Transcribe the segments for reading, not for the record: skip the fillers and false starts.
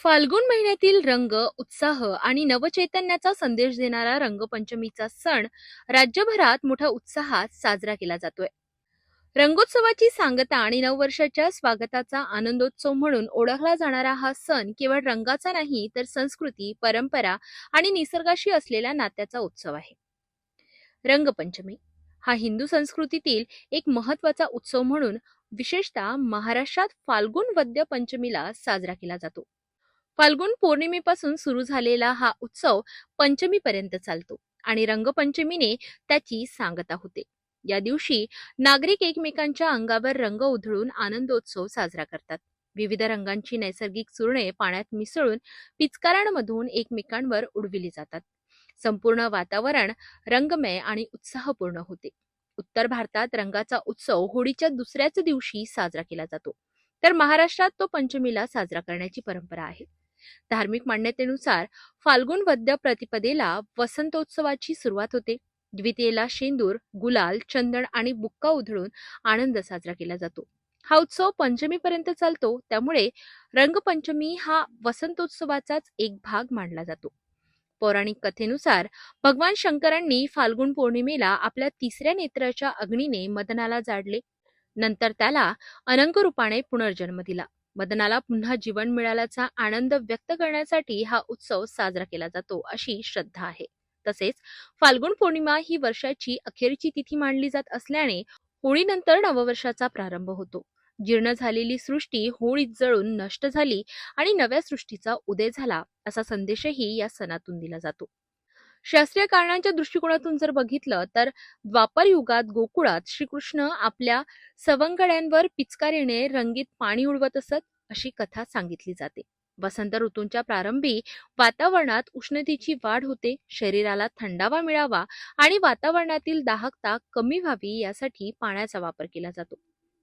फाल्गुन महिन्यातील रंग, उत्साह आणि नवचैतन्याचा संदेश देणारा रंगपंचमीचा सण राज्यभरात मोठ्या उत्साहात साजरा केला जातोय. रंगोत्सवाची सांगता आणि नववर्षाच्या स्वागताचा आनंदोत्सव म्हणून ओळखला जाणारा हा सण केवळ रंगाचा नाही, तर संस्कृती, परंपरा आणि निसर्गाशी असलेल्या नात्याचा उत्सव आहे. रंगपंचमी हा हिंदू संस्कृतीतील एक महत्वाचा उत्सव म्हणून विशेषतः महाराष्ट्रात फाल्गुन वद्य पंचमीला साजरा केला जातो. फाल्गुन पौर्णिमेपासून सुरू झालेला हा उत्सव पंचमीपर्यंत चालतो आणि रंगपंचमीने त्याची सांगता होते. या दिवशी नागरिक एकमेकांच्या अंगावर रंग उधळून आनंदोत्सव साजरा करतात. विविध रंगांची नैसर्गिक चूर्णे पाण्यात मिसळून पिचकारांमधून एकमेकांवर उडविली जातात. संपूर्ण वातावरण रंगमय आणि उत्साहपूर्ण होते. उत्तर भारतात रंगाचा उत्सव होळीच्या दुसऱ्याच दिवशी साजरा केला जातो, तर महाराष्ट्रात तो पंचमीला साजरा करण्याची परंपरा आहे. धार्मिक मान्यतेनुसार फाल्गुन वद्य प्रतिपदेला वसंतोत्सवाची सुरुवात होते. द्वितीयेला शेंदूर, गुलाल, चंदन आणि बुक्का उधळून आनंद साजरा केला जातो. हा उत्सव पंचमीपर्यंत चालतो, त्यामुळे रंगपंचमी हा वसंतोत्सवाचाच एक भाग मानला जातो. पौराणिक कथेनुसार भगवान शंकरांनी फाल्गुन पौर्णिमेला आपल्या तिसऱ्या नेत्राच्या अग्नीने मदनाला जाळले. नंतर त्याला अनंग रूपाने पुनर्जन्म दिला. मदनाला पुन्हा जीवन मिळाल्याचा आनंद व्यक्त करण्यासाठी हा उत्सव साजरा केला जातो, अशी श्रद्धा आहे. तसेच फाल्गुन पौर्णिमा ही वर्षाची अखेरची तिथी मानली जात असल्याने होळीनंतर नववर्षाचा प्रारंभ होतो. जीर्ण झालेली सृष्टी होळीत जळून नष्ट झाली आणि नव्या सृष्टीचा उदय झाला, असा संदेशही या सणातून दिला जातो. शास्त्रीय कारणांच्या दृष्टिकोनातून जर बघितलं तर द्वापर युगात गोकुळात श्रीकृष्ण आपल्या सवंगड्यांवर पिचकारीने रंगीत पाणी उडवत असत, अशी कथा सांगितली जाते. वसंत ऋतूंच्या प्रारंभी वातावरणात उष्णतेची वाढ होते. शरीराला थंडावा मिळावा आणि वातावरणातील दाहकता कमी व्हावी यासाठी पाण्याचा वापर केला जातो.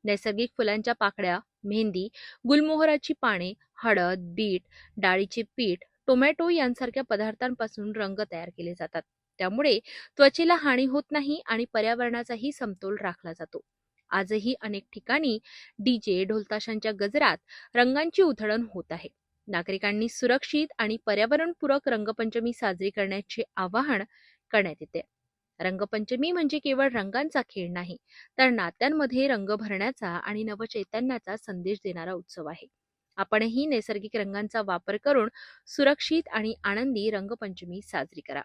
नैसर्गिक फुलांच्या पाकळ्या, मेहंदी, गुलमोहराची पाने, हळद, बीट, डाळीचे पीठ, टोमॅटो यांसारख्या पदार्थांपासून रंग तयार केले जातात. त्यामुळे त्वचेला हानी होत नाही आणि पर्यावरणाचाही समतोल राखला जातो. आजही अनेक ठिकाणी डीजे, ढोलताशांच्या गजरात रंगांची उधळण होत आहे. नागरिकांनी सुरक्षित आणि पर्यावरणपूरक रंगपंचमी साजरी करण्याचे आवाहन करण्यात येते. रंगपंचमी म्हणजे केवळ रंगांचा खेळ नाही, तर नात्यांमध्ये रंग भरण्याचा आणि नवचैतन्याचा संदेश देणारा उत्सव आहे. आपणही नैसर्गिक रंगांचा वापर करून सुरक्षित आणि आनंदी रंगपंचमी साजरी करा.